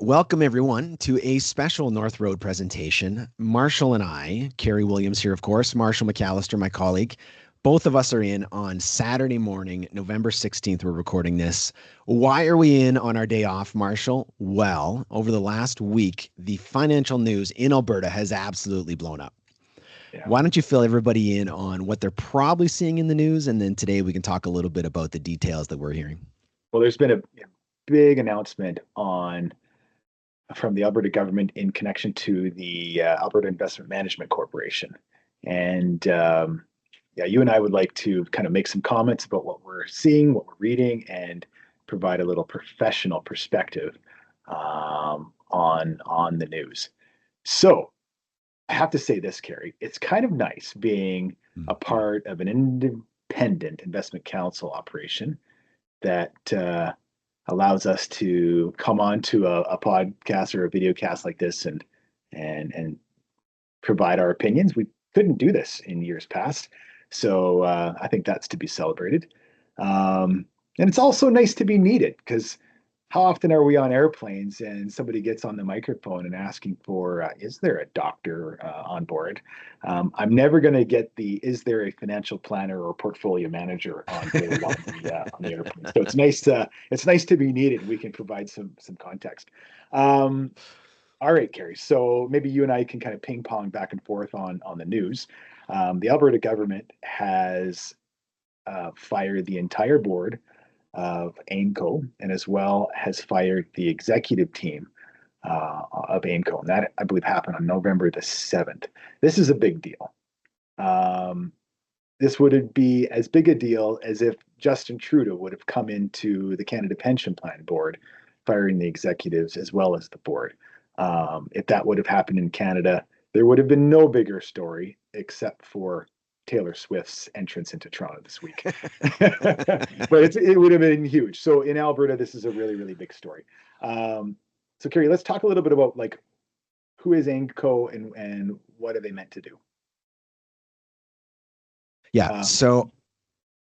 Welcome everyone to a special North Road presentation. Marshall and I, Cary Williams here, of course, Marshall McAllister, my colleague, both of us are in on Saturday morning, November 16th. We're recording this. Why are we in on our day off, Marshall? Well, over the last week, the financial news in Alberta has absolutely blown up. Yeah. Why don't you fill everybody in on what they're probably seeing in the news, and then today we can talk a little bit about the details that we're hearing. Well, there's been a big announcement from the Alberta government in connection to the Alberta Investment Management Corporation. And you and I would like to kind of make some comments about what we're seeing, what we're reading, and provide a little professional perspective on the news. So I have to say this, Cary, it's kind of nice being a part of an independent investment council operation that allows us to come on to a podcast or a video cast like this and provide our opinions. We couldn't do this in years past, so I think that's to be celebrated. And it's also nice to be needed, because how often are we on airplanes and somebody gets on the microphone and asking for, is there a doctor on board? I'm never going to get the, is there a financial planner or portfolio manager on board on the airplane? So it's nice to be needed. We can provide some context. All right, Cary. So maybe you and I can kind of ping pong back and forth on the news. The Alberta government has fired the entire board of AIMCo, and as well has fired the executive team of AIMCo. And that, I believe, happened on November the 7th. This is a big deal. This would be as big a deal as if Justin Trudeau would have come into the Canada Pension Plan Board, firing the executives as well as the board. If that would have happened in Canada, there would have been no bigger story except for Taylor Swift's entrance into Toronto this week. But it would have been huge. So in Alberta, this is a really, really big story. So Cary, let's talk a little bit about who is AIMCo and what are they meant to do? Yeah. So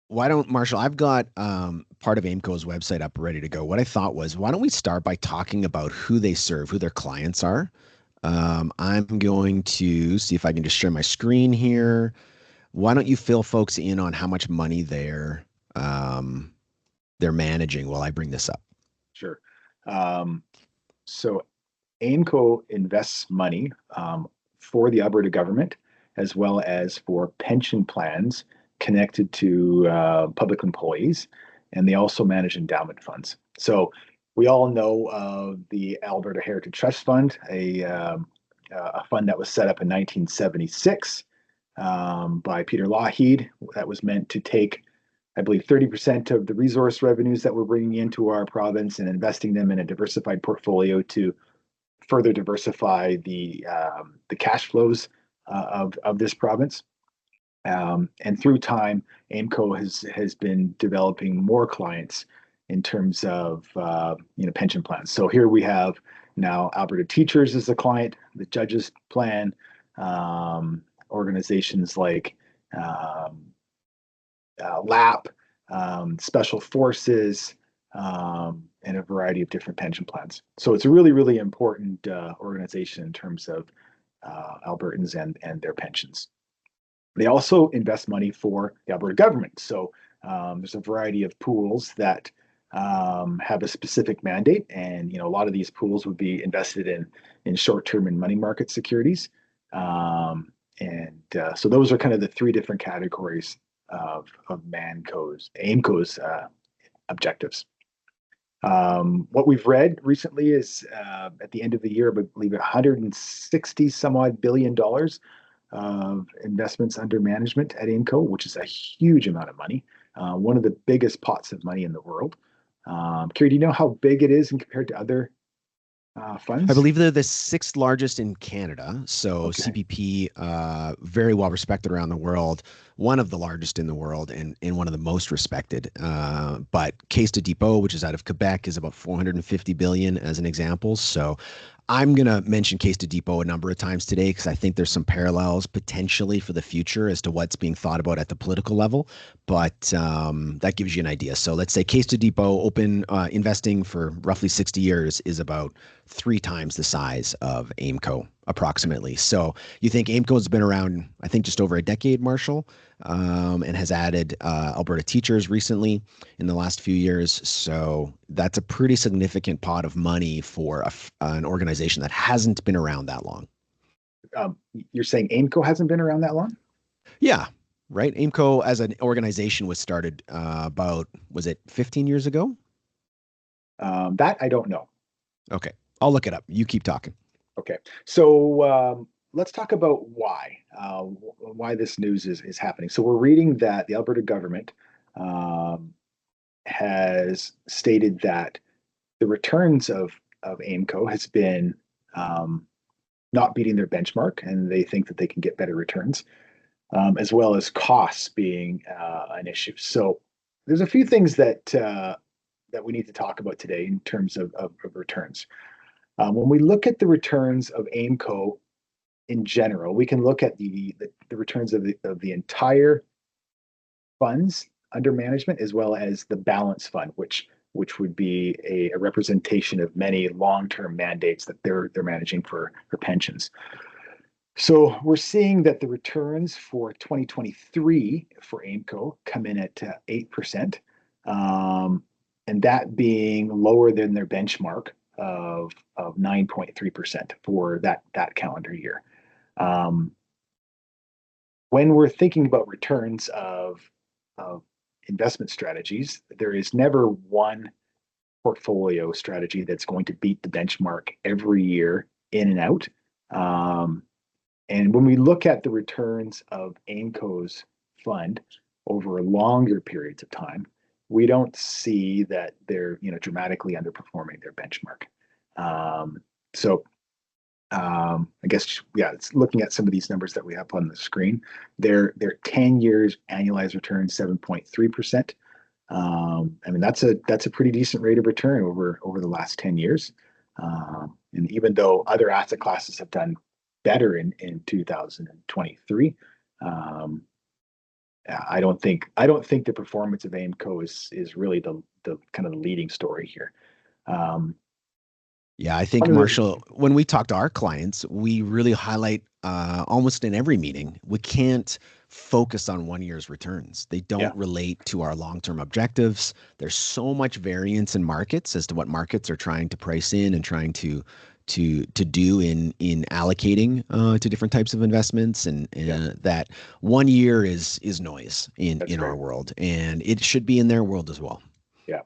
why don't, Marshall, I've got part of AIMCo's website up ready to go. What I thought was, why don't we start by talking about who they serve, who their clients are. I'm going to see if I can just share my screen here. Why don't you fill folks in on how much money they're managing while I bring this up? Sure. So AIMCo invests money for the Alberta government, as well as for pension plans connected to public employees, and they also manage endowment funds. So we all know of the Alberta Heritage Trust Fund, a fund that was set up in 1976. By Peter Lougheed, that was meant to take, I believe, 30% of the resource revenues that we're bringing into our province and investing them in a diversified portfolio to further diversify the cash flows of this province. And through time, AIMCo has been developing more clients in terms of pension plans. So here we have now Alberta Teachers as a client, the Judges Plan. Organizations like LAP, Special Forces, and a variety of different pension plans. So it's a really, really important organization in terms of Albertans and their pensions. They also invest money for the Alberta government. So there's a variety of pools that have a specific mandate, and a lot of these pools would be invested in short-term and money market securities. So those are kind of the three different categories of AIMCo's objectives. What we've read recently is at the end of the year, I believe $160 some odd billion of investments under management at AIMCo, which is a huge amount of money. One of the biggest pots of money in the world. Cary, do you know how big it is compared to other funds? I believe they're the sixth largest in Canada. So okay. CPP, very well respected around the world, one of the largest in the world and one of the most respected. But Caisse de Depot, which is out of Quebec, is about 450 billion as an example. So I'm going to mention Case to Depot a number of times today because I think there's some parallels potentially for the future as to what's being thought about at the political level. But that gives you an idea. So let's say Case to Depot open investing for roughly 60 years is about 3 times the size of AIMCo, approximately. So you think AIMCo has been around, I think, just over a decade, Marshall, and has added Alberta teachers recently in the last few years. So that's a pretty significant pot of money for an organization that hasn't been around that long. You're saying AIMCo hasn't been around that long? Yeah, right. AIMCO as an organization was started was it 15 years ago? That I don't know. Okay, I'll look it up. You keep talking. Okay, so let's talk about why this news is happening. So we're reading that the Alberta government um, has stated that the returns of AIMCo has been um, not beating their benchmark, and they think that they can get better returns, as well as costs being an issue. So there's a few things that we need to talk about today in terms of returns. When we look at the returns of AIMCo in general, we can look at the returns of the entire funds under management as well as the balance fund, which would be a representation of many long-term mandates that they're managing for pensions. So we're seeing that the returns for 2023 for AIMCo come in at 8%, and that being lower than their benchmark of 9.3% for that calendar year. Um, when we're thinking about returns of investment strategies, there is never one portfolio strategy that's going to beat the benchmark every year in and out. Um, and when we look at the returns of AIMCo's fund over longer periods of time, we don't see that they're dramatically underperforming their benchmark. Um, so I guess yeah, it's looking at some of these numbers that we have on the screen. Their 10 years annualized return 7.3%. I mean that's a pretty decent rate of return over the last 10 years. And even though other asset classes have done better in 2023, um, I don't think the performance of AIMCo is really the kind of the leading story here. Um, Yeah, I think one of the Marshall, when we talk to our clients, we really highlight almost in every meeting, we can't focus on 1 year's returns. They Yeah, don't relate to our long-term objectives. There's so much variance in markets as to what markets are trying to price in and trying to do in allocating to different types of investments, and yeah, that 1 year is noise in that's our right. world, and it should be in their world as well. Yeah.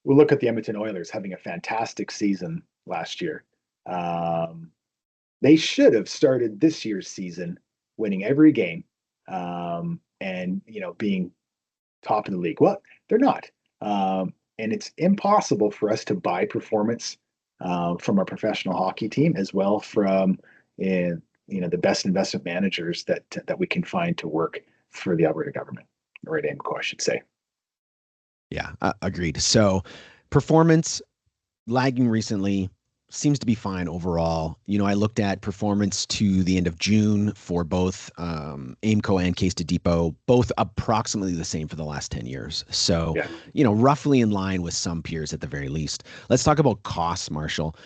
We'll look at the Edmonton Oilers having a fantastic season last year. Um, they should have started this year's season winning every game, and being top of the league. Well, they're not, and it's impossible for us to buy performance from our professional hockey team as well from the best investment managers that we can find to work for the Alberta government, or at AIMCo, I should say. Yeah, agreed. So performance lagging recently seems to be fine overall. I looked at performance to the end of June for both AIMCo and Case to Depot, both approximately the same for the last 10 years. So, Yeah. roughly in line with some peers at the very least. Let's talk about costs, Marshall.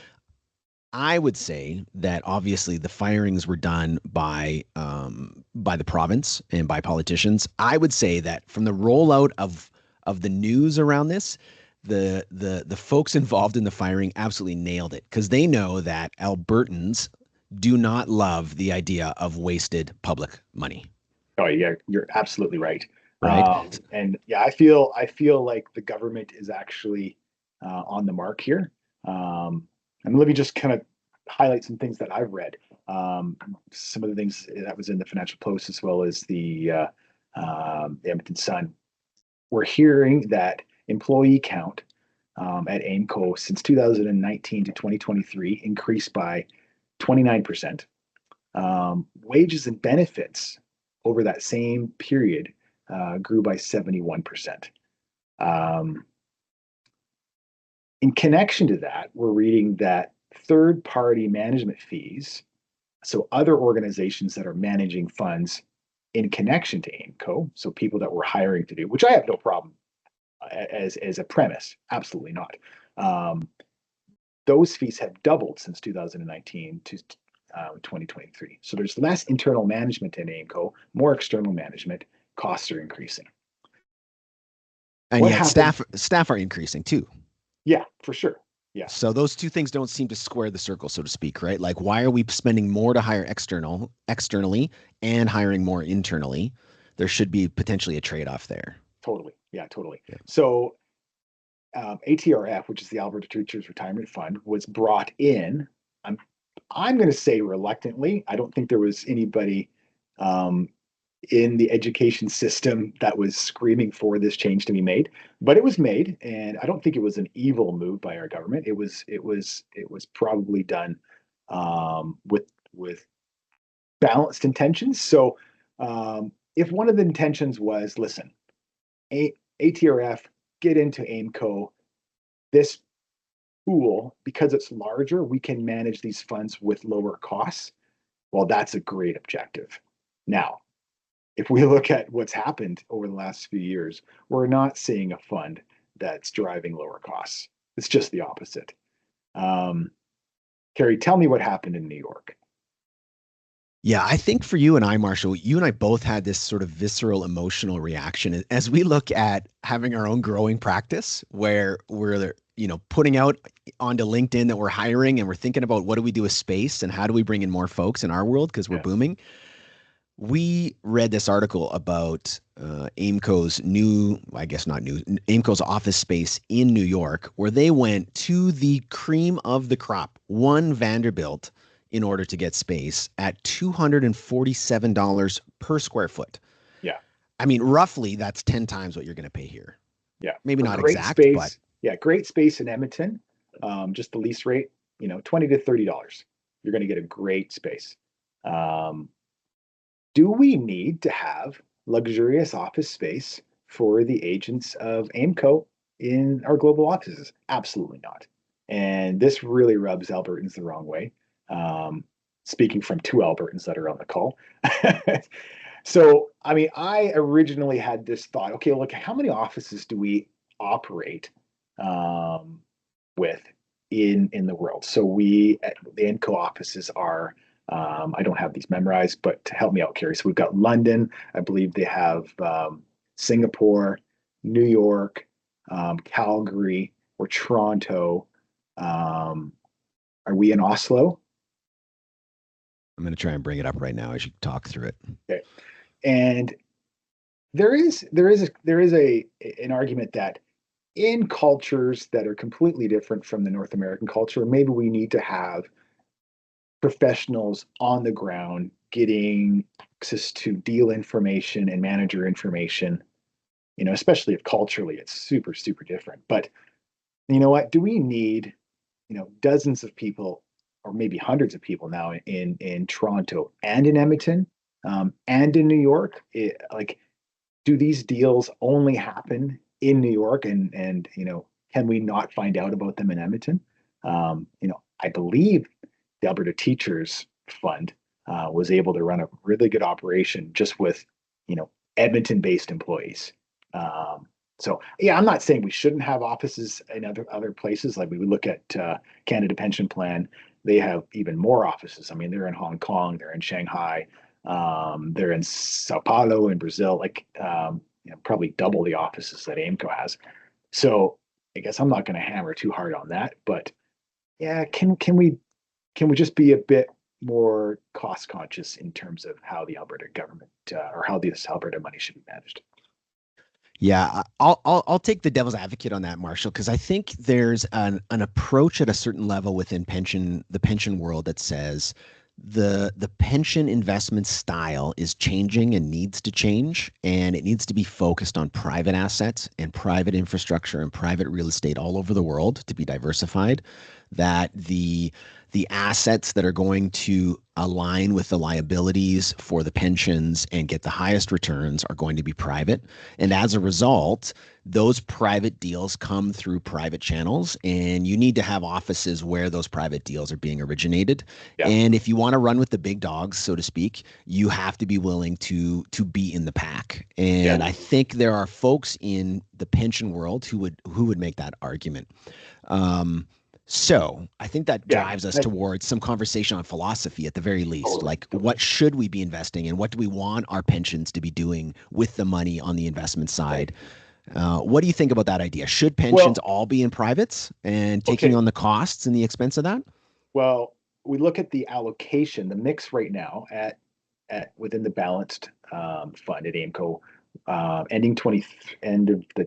I would say that obviously the firings were done by the province and by politicians. I would say that from the rollout of the news around this, the folks involved in the firing absolutely nailed it because they know that Albertans do not love the idea of wasted public money, Oh yeah, you're absolutely right. right? And yeah, I feel like the government is actually on the mark here. And let me just kind of highlight some things that I've read. Some of the things that was in the Financial Post as well as the Edmonton Sun. We're hearing that employee count at AIMCo since 2019 to 2023 increased by 29%. Wages and benefits over that same period grew by 71%. Um, in connection to that, we're reading that third-party management fees, so other organizations that are managing funds in connection to AIMCo, so people that we're hiring to do, which I have no problem as a premise, absolutely not. Um, those fees have doubled since 2019 to 2023. So there's less internal management in AIMCo, more external management. Costs are increasing. And What yet happened? staff are increasing too. Yeah, for sure. Yeah, So those two things don't seem to square the circle, so to speak, right? Like, why are we spending more to hire externally and hiring more internally? There should be potentially a trade-off there. totally. Yeah, totally. Yeah. So ATRF, which is the Alberta Teachers Retirement Fund, was brought in. I'm I'm going to say reluctantly. I don't think there was anybody um, in the education system that was screaming for this change to be made, but it was made, and I don't think it was an evil move by our government. It was probably done with balanced intentions. So if one of the intentions was, listen, ATRF, get into AIMCo, this pool, because it's larger, we can manage these funds with lower costs. Well, that's a great objective. Now, if we look at what's happened over the last few years, we're not seeing a fund that's driving lower costs. It's just the opposite. Um, Cary, tell me what happened in New York. Yeah, I think for you and I, Marshall, you and I both had this sort of visceral emotional reaction as we look at having our own growing practice where we're, putting out onto LinkedIn that we're hiring and we're thinking about what do we do with space and how do we bring in more folks in our world because we're Yeah, booming. We read this article about AIMCo's new, I guess not new, AIMCo's office space in New York, where they went to the cream of the crop, one Vanderbilt, in order to get space at $247 per square foot. yeah, I mean, roughly that's 10 times what you're going to pay here. yeah. Maybe For not great exact, but space, yeah, great space in Edmonton. Just the lease rate, $20 to $30. You're going to get a great space. Um, do we need to have luxurious office space for the agents of AIMCo in our global offices? Absolutely not. And this really rubs Albertans the wrong way. Um, Speaking from two Albertans that are on the call. So, I mean, I originally had this thought, okay, look, how many offices do we operate um, with in the world? So the AIMCo offices are, I don't have these memorized, but to help me out, Cary. So we've got London, I believe they have Singapore, New York, Calgary, or Toronto. Um, are we in Oslo? I'm going to try and bring it up right now as you talk through it. Okay. And there is an argument that in cultures that are completely different from the North American culture, maybe we need to have professionals on the ground getting access to deal information and manager information, especially if culturally it's super, super different. But you know what? Do we need, dozens of people or maybe hundreds of people now in Toronto and in Edmonton and in New York? Like, do these deals only happen in New York and can we not find out about them in Edmonton? I believe the Alberta Teachers Fund was able to run a really good operation just with Edmonton-based employees. So yeah, I'm not saying we shouldn't have offices in other places. Like we would look at Canada Pension Plan, they have even more offices. I mean, they're in Hong Kong, they're in Shanghai, they're in Sao Paulo in Brazil. Like probably double the offices that AIMCo has. So I guess I'm not going to hammer too hard on that, but yeah, can we just be a bit more cost conscious in terms of how the Alberta government or how this Alberta money should be managed? Yeah, I'll take the devil's advocate on that, Marshall, because I think there's an approach at a certain level within the pension world that says the pension investment style is changing and needs to change, and it needs to be focused on private assets and private infrastructure and private real estate all over the world to be diversified. that the assets that are going to align with the liabilities for the pensions and get the highest returns are going to be private. And as a result, those private deals come through private channels, and you need to have offices where those private deals are being originated. Yeah. And if you want to run with the big dogs, so to speak, you have to be willing to be in the pack. Yeah. And I think there are folks in the pension world who would make that argument. Um, so I think that Yeah. drives us towards some conversation on philosophy at the very least. Totally. Like, what should we be investing in? What do we want our pensions to be doing with the money on the investment Right. side? What do you think about that idea? Should pensions Well, all be in privates and taking okay. on the costs and the expense of that? Well, we look at the allocation, the mix right now at within the balanced fund at AIMCo, end of the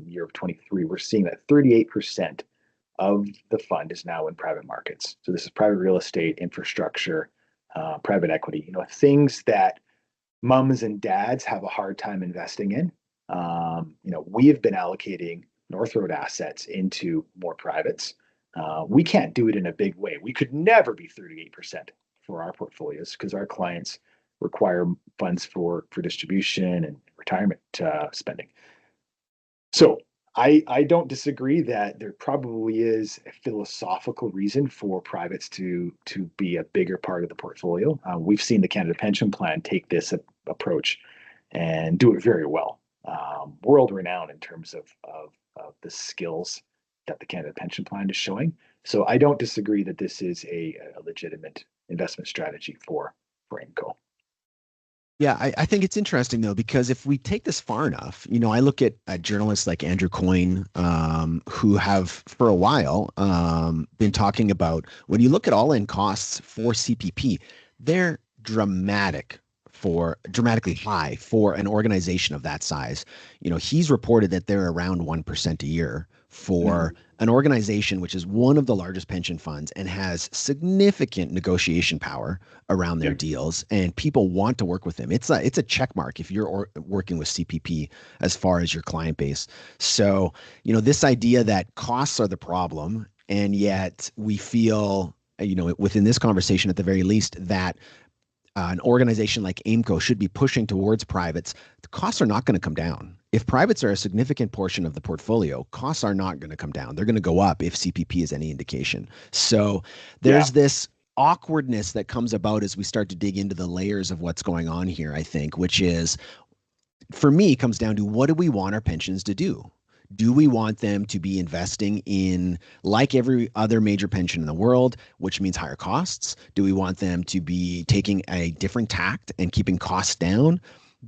year of 23, we're seeing that 38% of the fund is now in private markets. So this is private real estate, infrastructure, private equity, things that mums and dads have a hard time investing in. We have been allocating North Road assets into more privates. We can't do it in a big way. We could never be 38% for our portfolios because our clients require funds for distribution and retirement spending. So I don't disagree that there probably is a philosophical reason for privates to be a bigger part of the portfolio. We've seen the Canada Pension Plan take this approach and do it very well. World renowned in terms of the skills that the Canada Pension Plan is showing. So I don't disagree that this is a legitimate investment strategy for AIMCo. Yeah, I think it's interesting though, because if we take this far enough, I look at journalists like Andrew Coyne, who have for a while been talking about when you look at all-in costs for CPP, they're dramatically high for an organization of that size. He's reported that they're around 1% a year for Mm-hmm. an organization which is one of the largest pension funds and has significant negotiation power around their Yeah. deals, and people want to work with them. It's a check mark if you're working with CPP as far as your client base. So, this idea that costs are the problem, and yet we feel, within this conversation at the very least, that an organization like AIMCo should be pushing towards privates, the costs are not going to come down. If privates are a significant portion of the portfolio, costs are not going to come down. They're going to go up if CPP is any indication. So Yeah. there's this awkwardness that comes about as we start to dig into the layers of what's going on here, I think, which is, for me, comes down to what do we want our pensions to do? Do we want them to be investing in, like every other major pension in the world, which means higher costs? Do we want them to be taking a different tact and keeping costs down?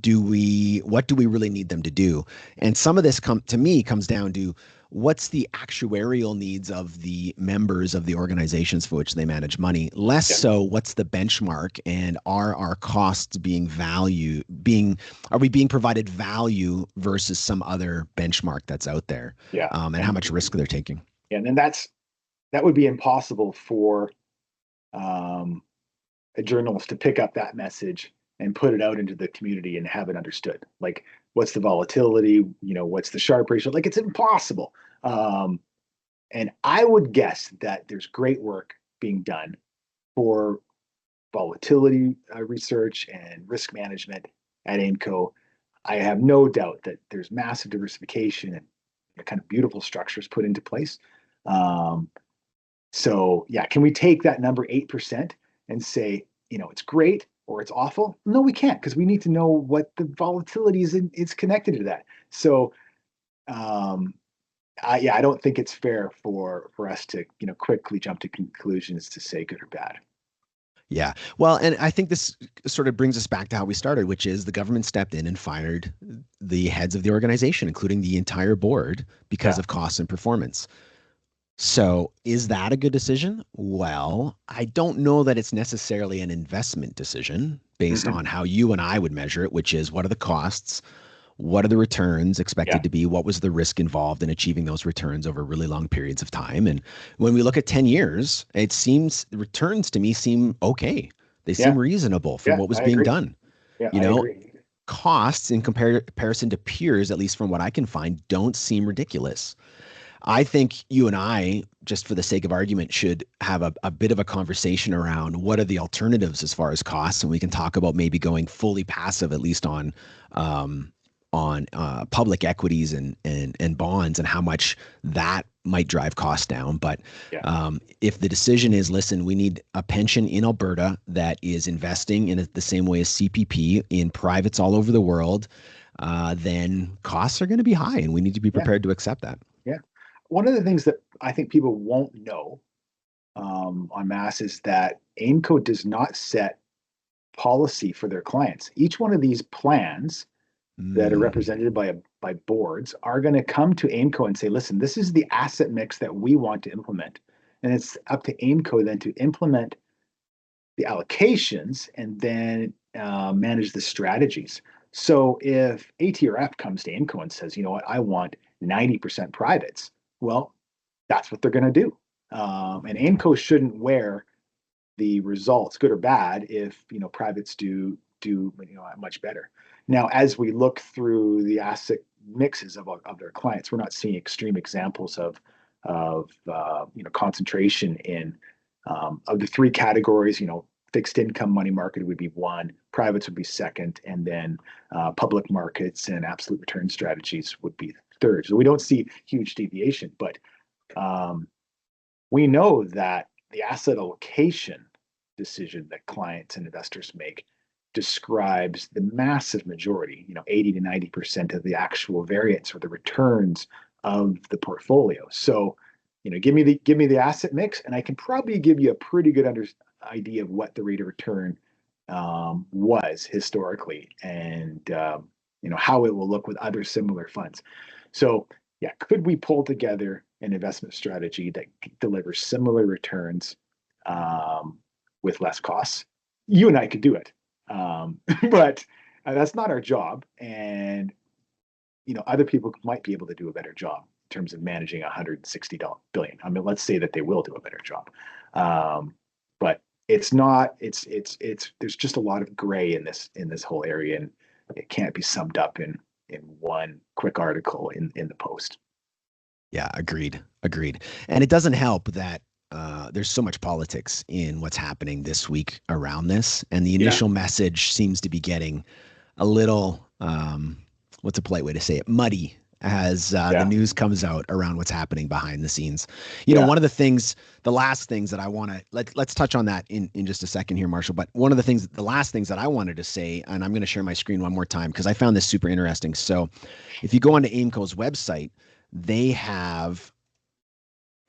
What do we really need them to do? And some of this to me comes down to what's the actuarial needs of the members of the organizations for which they manage money, less Yeah. so what's the benchmark, and are our costs are we being provided value versus some other benchmark that's out there, Yeah. and how much risk they're taking. And then that would be impossible for um, a journalist to pick up that message and put it out into the community and have it understood. Like, what's the volatility? What's the Sharpe ratio? Like, it's impossible. Um, and I would guess that there's great work being done for volatility research and risk management at AIMCo. I have no doubt that there's massive diversification and kind of beautiful structures put into place. Um, so yeah, can we take that number 8% and say, it's great or it's awful? No, we can't, because we need to know what the volatility is connected to that. So um, I don't think it's fair for us to quickly jump to conclusions to say good or bad. Yeah. Well, and I think this sort of brings us back to how we started, which is the government stepped in and fired the heads of the organization, including the entire board, because Yeah. of costs and performance. So is that a good decision? Well, I don't know that it's necessarily an investment decision based Hmm. on how you and I would measure it, which is what are the costs? What are the returns Yeah. expected to be? What was the risk involved in achieving those returns over really long periods of time? And when we look at 10 years, it seems the returns to me seem okay. They seem Yeah. reasonable for Yeah. what was I being agree. done. Yeah. You I know, agree. costs in comparison to peers, at least from what I can find, don't seem ridiculous. I think you and I, just for the sake of argument, should have a bit of a conversation around what are the alternatives as far as costs, and we can talk about maybe going fully passive, at least um, on public equities and bonds, and how much that might drive costs down. But Yeah. if the decision is, listen, we need a pension in Alberta that is investing in it the same way as CPP in privates all over the world, then costs are going to be high, and we need to be Yeah. prepared to accept that. Yeah. One of the things that I think people won't know en masse is that AIMCo does not set policy for their clients. Each one of these plans that are Mm. represented by boards are going to come to AIMCo and say, listen, this is the asset mix that we want to implement. And it's up to AIMCo then to implement the allocations and then manage the strategies. So if ATRF comes to AIMCo and says, you know what, I want 90% privates, well, that's what they're going to do. And AIMCo shouldn't wear the results, good or bad, if privates do much better. Now, as we look through the asset mixes of their clients, we're not seeing extreme examples of concentration in of the three categories. Fixed income money market would be one, privates would be second, and then public markets and absolute return strategies would be third. So we don't see huge deviation, but um, we know that the asset allocation decision that clients and investors make describes the massive majority, 80 to 90% of the actual variance or the returns of the portfolio. So, give me the asset mix, and I can probably give you a pretty good idea of what the rate of return was historically, and how it will look with other similar funds. So, yeah, could we pull together an investment strategy that delivers similar returns um, with less costs? You and I could do it, but that's not our job. And other people might be able to do a better job in terms of managing 160 billion. I mean, let's say that they will do a better job, but it's not. It's. There's just a lot of gray in this whole area, and it can't be summed up in one quick article in the Post. Yeah, agreed. Agreed. And it doesn't help that there's so much politics in what's happening this week around this. And the Yeah. initial message seems to be getting a little, what's a polite way to say it, muddy as the Yeah. news comes out around what's happening behind the scenes. Yeah. One of the things, the last things that I want to, let's touch on that in just a second here, Marshall. But one of the last things that I wanted to say, and I'm going to share my screen one more time because I found this super interesting. So if you go onto AIMCo's website, they have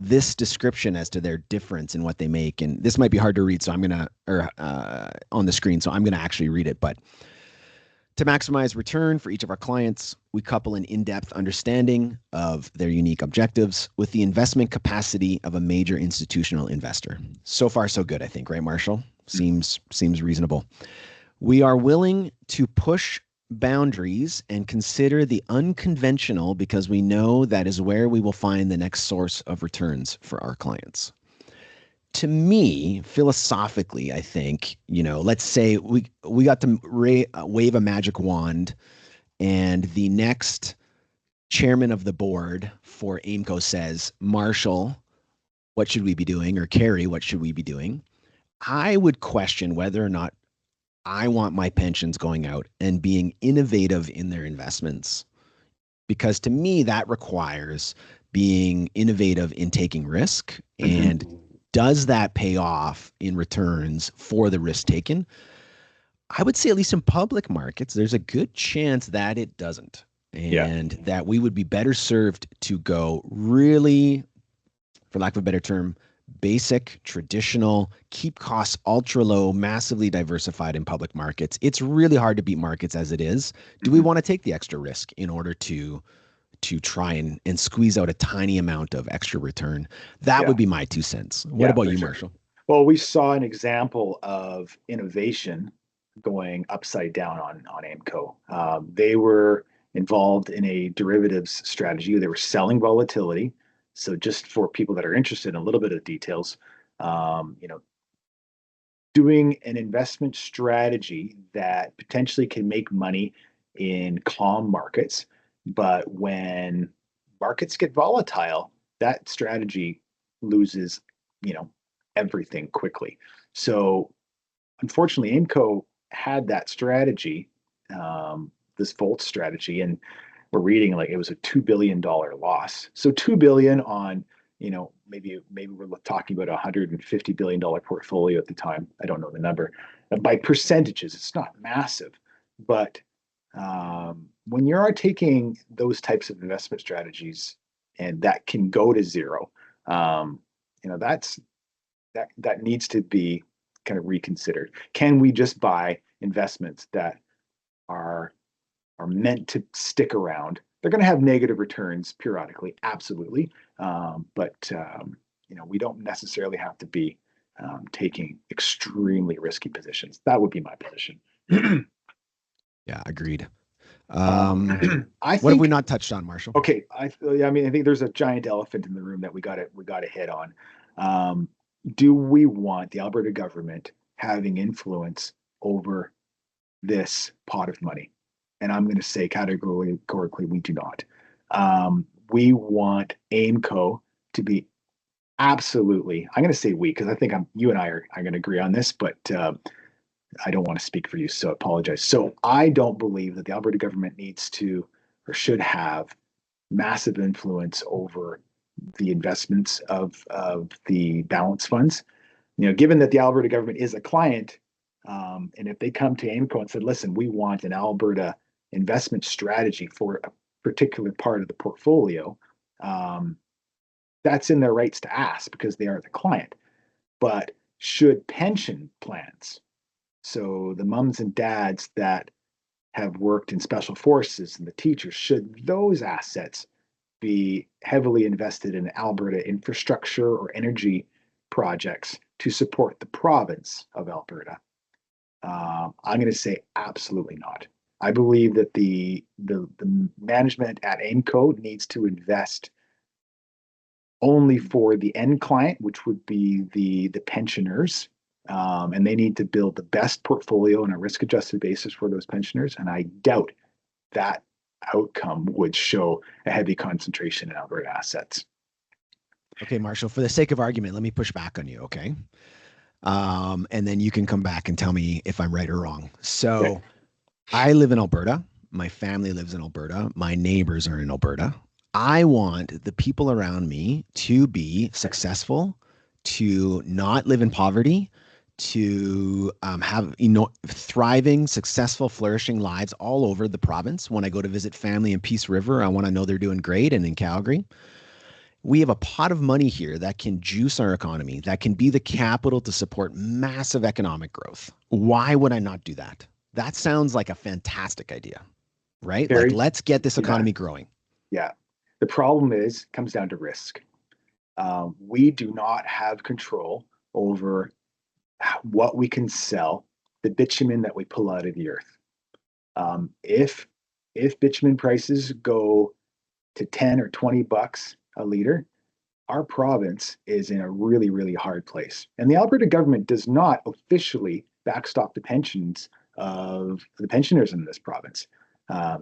this description as to their difference in what they make. And this might be hard to read, so I'm going to, or on the screen, so I'm going to actually read it. But to maximize return for each of our clients, we couple an in-depth understanding of their unique objectives with the investment capacity of a major institutional investor. So far, so good, I think, right, Marshall? Seems reasonable. We are willing to push boundaries and consider the unconventional because we know that is where we will find the next source of returns for our clients. To me, philosophically, I think, let's say we got to wave a magic wand and the next chairman of the board for AIMCo says, Marshall, what should we be doing? Or Cary, what should we be doing? I would question whether or not I want my pensions going out and being innovative in their investments. Because to me, that requires being innovative in taking risk. Mhm. And does that pay off in returns for the risk taken? I would say, at least in public markets, there's a good chance that it doesn't. Yeah. And that we would be better served to go really, for lack of a better term, basic, traditional, keep costs ultra low, massively diversified in public markets. It's really hard to beat markets as it is. Do we Mhm. want to take the extra risk in order to try and squeeze out a tiny amount of extra return? That Yeah. would be my 2 cents. What Yeah, about for you, sure. Marshall? Well, we saw an example of innovation going upside down on AIMCo. They were involved in a derivatives strategy. They were selling volatility. So, just for people that are interested in a little bit of details, um, you know, doing an investment strategy that potentially can make money in calm markets, but when markets get volatile, that strategy loses, you know, everything quickly. So unfortunately, AIMCo had that strategy, this Volt strategy, and we're reading like it was a $2 billion loss. So 2 billion on, you know, maybe we're talking about $150 billion portfolio at the time. I don't know the number. By percentages, it's not massive, but when you are taking those types of investment strategies and that can go to zero, you know, that needs to be kind of reconsidered. Can we just buy investments that are meant to stick around? They're going to have negative returns periodically, absolutely, but you know, we don't necessarily have to be taking extremely risky positions. That would be my position. Yeah, agreed. I What have we think not touched on, Marshall? okay. I mean, I think there's a giant elephant in the room that we got to hit on. Um, do we want the Alberta government having influence over this pot of money? And I'm going to say categorically, we do not. We want AIMCo to be absolutely. I'm going to say we because I think you and I are going to agree on this, but I don't want to speak for you, so I apologize. So I don't believe that the Alberta government needs to or should have massive influence over the investments of the balance funds. You know, given that the Alberta government is a client, and if they come to AIMCo and said, "Listen, we want an Alberta investment strategy for a particular part of the portfolio," um, that's in their rights to ask because they are the client. But should pension plans, so the mums and dads that have worked in special forces and the teachers, should those assets be heavily invested in Alberta infrastructure or energy projects to support the province of Alberta? I'm going to say absolutely not. I believe that the management at AIMCo needs to invest only for the end client, which would be the pensioners, and they need to build the best portfolio on a risk-adjusted basis for those pensioners. And I doubt that outcome would show a heavy concentration in Alberta assets. Okay, Marshall, for the sake of argument, let me push back on you, okay? And then you can come back and tell me if I'm right or wrong. Okay. So I live in Alberta. My family lives in Alberta. My neighbors are in Alberta. I want the people around me to be successful, to not live in poverty, to have thriving, successful, flourishing lives all over the province. When I go to visit family in Peace River, I want to know they're doing great, and in Calgary. We have a pot of money here that can juice our economy, that can be the capital to support massive economic growth. Why would I not do that? That sounds like a fantastic idea, right? Like, Cary, let's get this yeah, economy growing. yeah. The problem comes down to risk. We do not have control over what we can sell, the bitumen that we pull out of the earth. If bitumen prices go to 10 or 20 bucks a liter, our province is in a really, really hard place. And the Alberta government does not officially backstop the pensions of the pensioners in this province.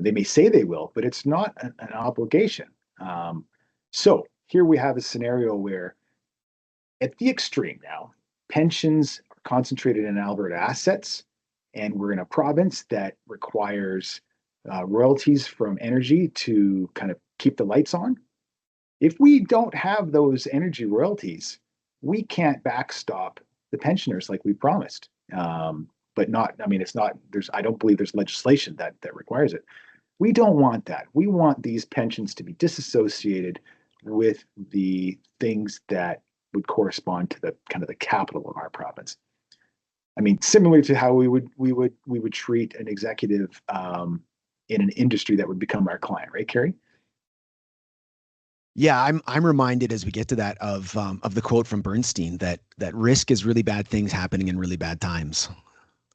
They may say they will, but it's not an obligation. So here we have a scenario where, at the extreme now, pensions are concentrated in Alberta assets, and we're in a province that requires royalties from energy to kind of keep the lights on. If we don't have those energy royalties, we can't backstop the pensioners like we promised. But not, I mean, it's not, I don't believe there's legislation that requires it. We don't want that. We want these pensions to be disassociated with the things that would correspond to the kind of the capital of our province. I mean, similar to how we would treat an executive in an industry that would become our client, right, Cary? Yeah, I'm reminded as we get to that of the quote from Bernstein that risk is really bad things happening in really bad times.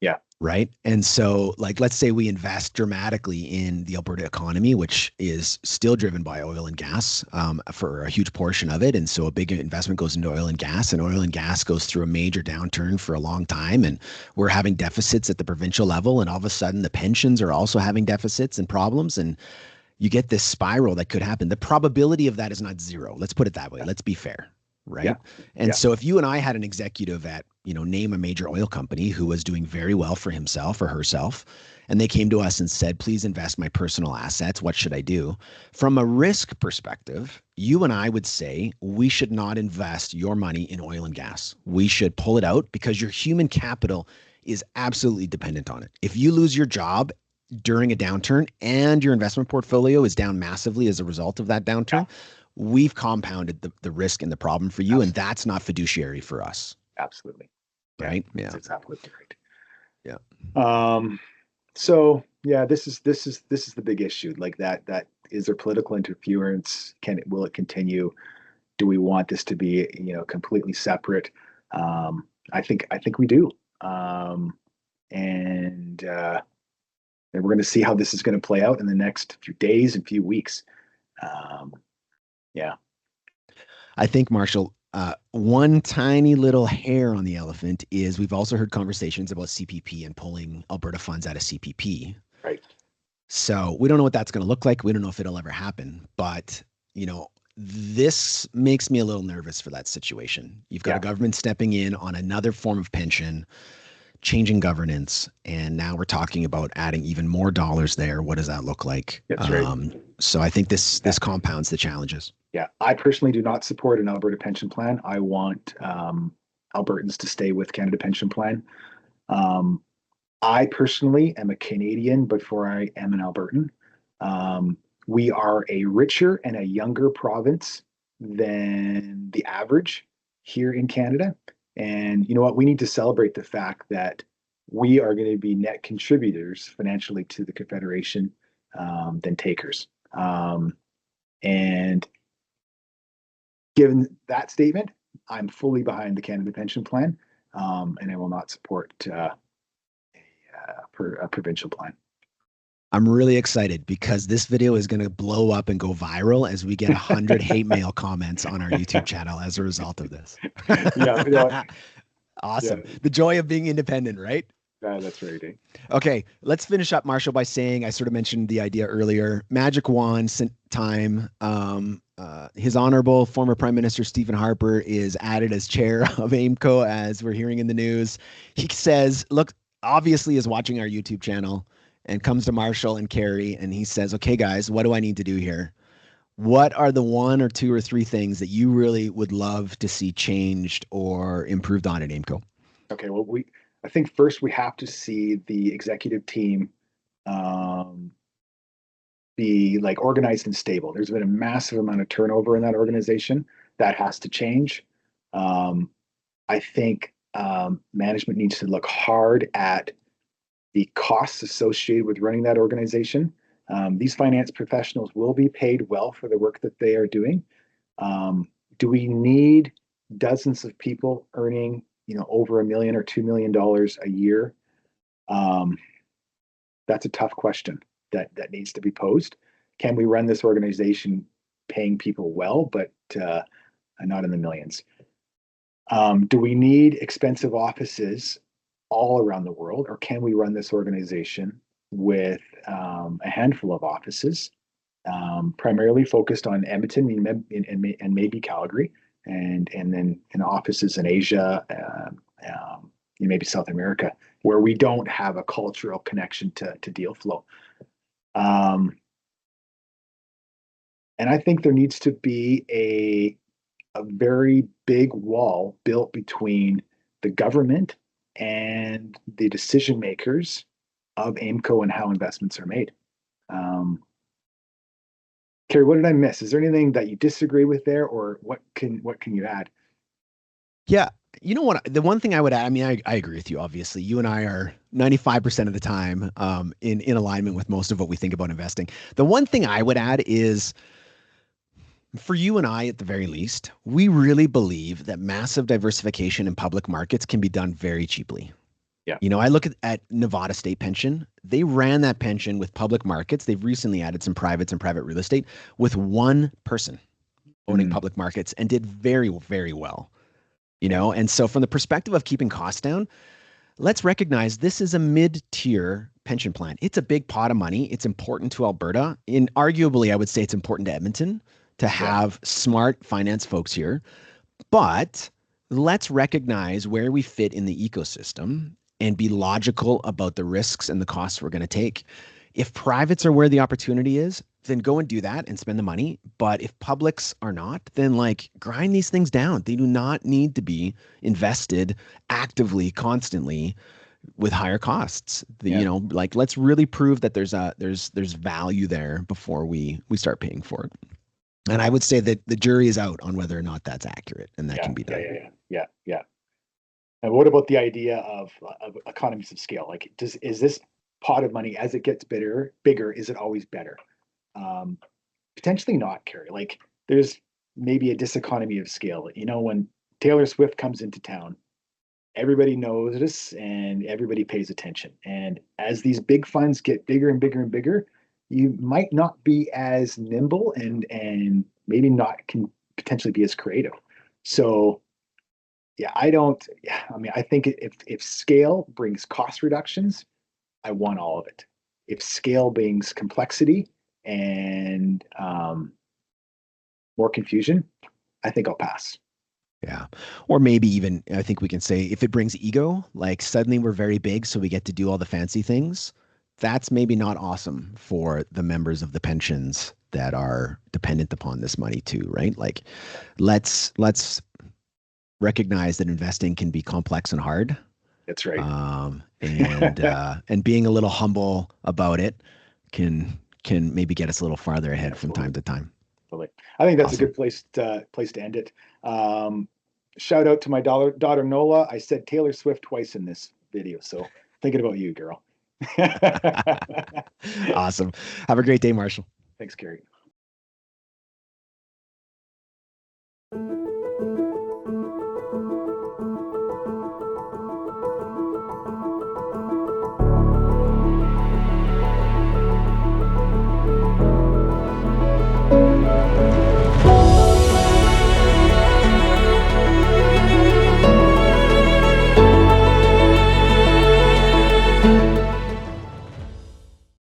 Yeah. Right. And so, like, let's say we invest dramatically in the Alberta economy, which is still driven by oil and gas for a huge portion of it. And so a big investment goes into oil and gas goes through a major downturn for a long time. And we're having deficits at the provincial level. And all of a sudden, the pensions are also having deficits and problems. And you get this spiral that could happen. The probability of that is not zero. Let's put it that way. Let's be fair, right? Yeah. And Yeah. so if you and I had an executive at, name a major oil company who was doing very well for himself or herself, and they came to us and said, please invest my personal assets. What should I do? From a risk perspective, you and I would say we should not invest your money in oil and gas. We should pull it out because your human capital is absolutely dependent on it. If you lose your job during a downturn and your investment portfolio is down massively as a result of that downturn, we've compounded the risk and the problem for you. Absolutely. And that's not fiduciary for us. Absolutely. Right. Yeah. That's absolutely right. Yeah. So yeah, this is the big issue. Like that is there political interference? Will it continue? Do we want this to be, completely separate? I think we do. And we're going to see how this is going to play out in the next few days and few weeks. Yeah. I think, Marshall, one tiny little hair on the elephant is we've also heard conversations about CPP and pulling Alberta funds out of CPP. Right. So we don't know what that's going to look like. We don't know if it'll ever happen. But, this makes me a little nervous for that situation. You've got a government stepping in on another form of pension, changing governance, and now we're talking about adding even more dollars there. What does that look like? That's right. So I think this compounds the challenges. Yeah, I personally do not support an Alberta pension plan. I want Albertans to stay with Canada Pension Plan. I personally am a Canadian before I am an Albertan. We are a richer and a younger province than the average here in Canada. And you know what? We need to celebrate the fact that we are going to be net contributors financially to the Confederation than takers. And given that statement, I'm fully behind the Canada Pension Plan, and I will not support a provincial plan. I'm really excited because this video is going to blow up and go viral as we get 100 hate mail comments on our YouTube channel as a result of this. Awesome. Yeah. The joy of being independent, right? That's right. Okay, let's finish up, Marshall, by saying I sort of mentioned the idea earlier. Magic wand time. His Honorable former Prime Minister Stephen Harper is added as chair of AIMCo, as we're hearing in the news. He says, look, obviously is watching our YouTube channel and comes to Marshall and Cary, and he says, okay, guys, what do I need to do here? What are the one or two or three things that you really would love to see changed or improved on at AIMCo? Okay, well, I think first we have to see the executive team be like organized and stable. There's been a massive amount of turnover in that organization. That has to change. I think management needs to look hard at the costs associated with running that organization. These finance professionals will be paid well for the work that they are doing. Do we need dozens of people earning, over $1 million or $2 million a year? That's a tough question that needs to be posed. Can we run this organization paying people well, but not in the millions? Do we need expensive offices all around the world, or can we run this organization with a handful of offices, primarily focused on Edmonton and maybe Calgary, and then in offices in Asia, maybe South America, where we don't have a cultural connection to deal flow. And I think there needs to be a very big wall built between the government and the decision makers of AIMCo and how investments are made. Cary, what did I miss? Is there anything that you disagree with there, or what can you add? Yeah, you know what? The one thing I would add, I mean, I agree with you. Obviously, you and I are 95% of the time in alignment with most of what we think about investing. The one thing I would add is, for you and I, at the very least, we really believe that massive diversification in public markets can be done very cheaply. Yeah. I look at Nevada State Pension. They ran that pension with public markets. They've recently added some privates and private real estate with one person owning public markets and did very, very well. And so from the perspective of keeping costs down, let's recognize this is a mid-tier pension plan. It's a big pot of money. It's important to Alberta. In arguably, I would say it's important to Edmonton to Yeah. have smart finance folks here. But let's recognize where we fit in the ecosystem and be logical about the risks and the costs we're going to take. If privates are where the opportunity is, then go and do that and spend the money. But if publics are not, then like grind these things down. They do not need to be invested actively, constantly with higher costs. Yeah. Like let's really prove that there's value there before we start paying for it. And I would say that the jury is out on whether or not that's accurate and that Yeah. can be Yeah. done. Yeah. Yeah. Yeah. And what about the idea of economies of scale? Like, is this pot of money as it gets bigger, is it always better? Um, Potentially not, Cary. Like, there's maybe a diseconomy of scale. When Taylor Swift comes into town, everybody knows this and everybody pays attention. And as these big funds get bigger and bigger and bigger, you might not be as nimble and maybe not can potentially be as creative. So yeah, I don't. Yeah, I mean, I think if scale brings cost reductions, I want all of it. If scale brings complexity and more confusion, I think I'll pass. Yeah. Or maybe even, I think we can say if it brings ego, like suddenly we're very big, so we get to do all the fancy things. That's maybe not awesome for the members of the pensions that are dependent upon this money too, right? Like let's recognize that investing can be complex and hard. That's right. And being a little humble about it can maybe get us a little farther ahead Yeah, from totally, time to time. totally. I think that's a Awesome. good place to end it. Um, Shout out to my daughter Nola. I said Taylor Swift twice in this video, so thinking about you, girl. Awesome. Have a great day, Marshall. Thanks, Cary.